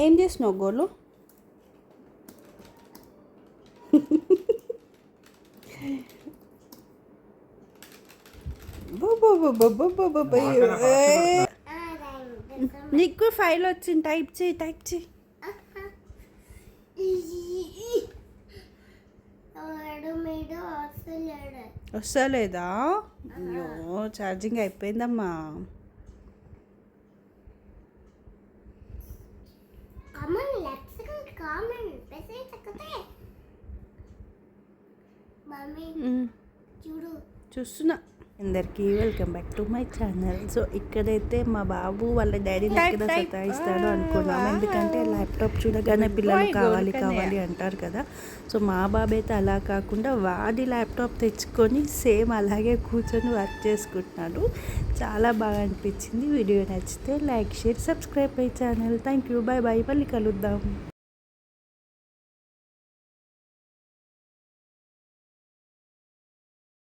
ఏం చేసినావు గోలు? నీకు ఫైల్ వచ్చింది, టైప్ చేయి. వస్తలేదా? అయ్యో, ఛార్జింగ్ అయిపోయిందమ్మా. చూస్తున్నా. అందరికీ welcome back to my channel. So ఇక్కడైతే మా బాబు వాళ్ళ డాడీని ఎక్కడ సతాయిస్తాడు అనుకున్నాము, ఎందుకంటే ల్యాప్టాప్ చూడగానే పిల్లలు కావాలి అంటారు కదా. సో మా బాబు అయితే అలా కాకుండా వాడి ల్యాప్టాప్ తెచ్చుకొని సేమ్ అలాగే కూర్చొని వర్క్ చేసుకుంటున్నాడు. చాలా బాగా అనిపించింది. వీడియో నచ్చితే like, share, subscribe my channel. Thank you, bye bye. మళ్ళీ కలుద్దాం.